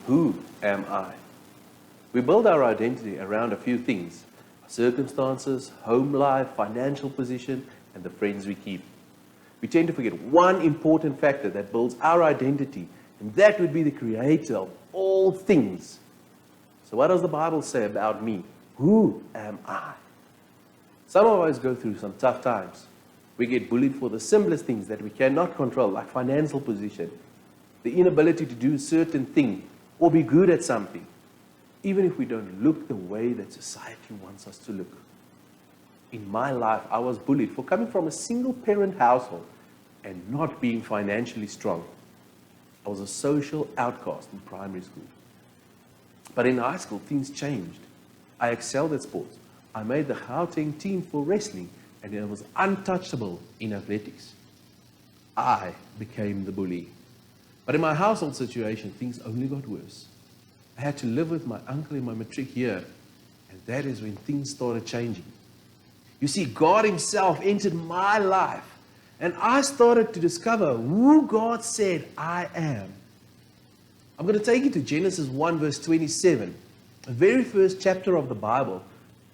Who am I? We build our identity around a few things: circumstances, home life, financial position, and the friends we keep. We tend to forget one important factor that builds our identity, and that would be the Creator of all things. So what does the Bible say about me? Who am I? Some of us go through some tough times. We get bullied for the simplest things that we cannot control, like financial position, the inability to do a certain thing, or be good at something, even if we don't look the way that society wants us to look. In my life, I was bullied for coming from a single-parent household and not being financially strong. I was a social outcast in primary school. But in high school, things changed. I excelled at sports. I made the Gauteng team for wrestling, and I was untouchable in athletics. I became the bully. But in my household situation, things only got worse. I had to live with my uncle in my matric year, and that is when things started changing. You see, God Himself entered my life, and I started to discover who God said I am. I'm going to take you to Genesis 1 verse 27, the very first chapter of the Bible.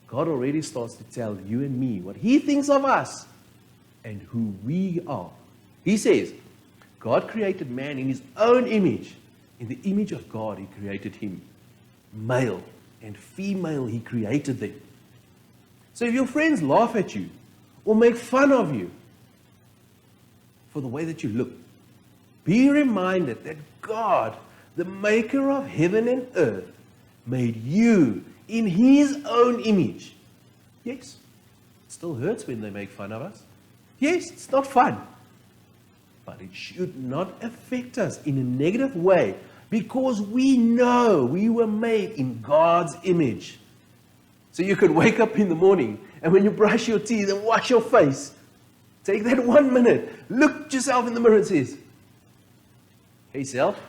God already starts to tell you and me what He thinks of us and who we are. He says, God created man in His own image. In the image of God, He created him. Male and female, He created them. So if your friends laugh at you or make fun of you for the way that you look, be reminded that God, the maker of heaven and earth, made you in His own image. Yes, it still hurts when they make fun of us. Yes, it's not fun. But it should not affect us in a negative way, because we know we were made in God's image. So you could wake up in the morning, and when you brush your teeth and wash your face, take that 1 minute, look at yourself in the mirror and says, "Hey self,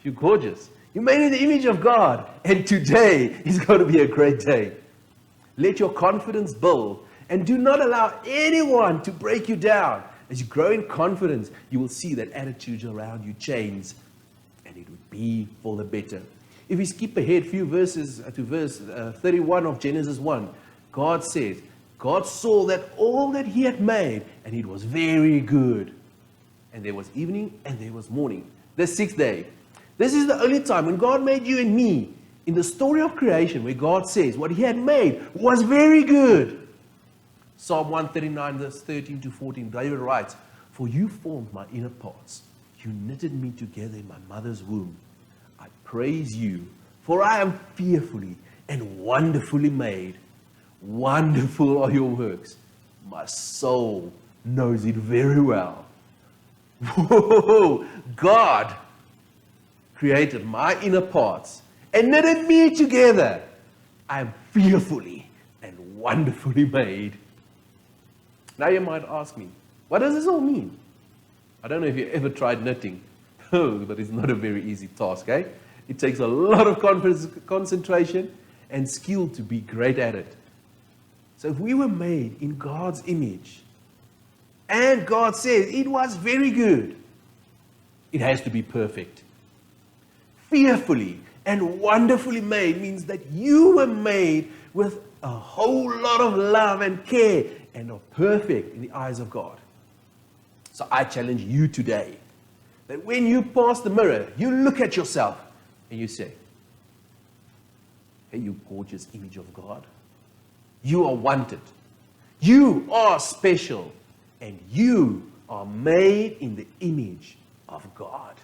you're gorgeous. You're made in the image of God, and today is going to be a great day." Let your confidence build, and do not allow anyone to break you down. As you grow in confidence, you will see that attitudes around you change, and it would be for the better. If we skip ahead a few verses to verse 31 of Genesis 1, God says, God saw that all that He had made, and it was very good. And there was evening and there was morning, the sixth day. This is the only time when God made you and me in the story of creation where God says what He had made was very good. Psalm 139 verse 13 to 14, David writes, "For you formed my inner parts. You knitted me together in my mother's womb. I praise you, for I am fearfully and wonderfully made. Wonderful are your works. My soul knows it very well." Whoa! God created my inner parts and knitted me together. I am fearfully and wonderfully made. Now you might ask me, what does this all mean? I don't know if you ever tried knitting. Oh, but it's not a very easy task, eh? It takes a lot of concentration and skill to be great at it. So if we were made in God's image, and God says it was very good, it has to be perfect. Fearfully and wonderfully made means that you were made with a whole lot of love and care, and are perfect in the eyes of God. So I challenge you today that when you pass the mirror, you look at yourself and you say, "Hey, you gorgeous image of God. You are wanted. You are special. And you are made in the image of God."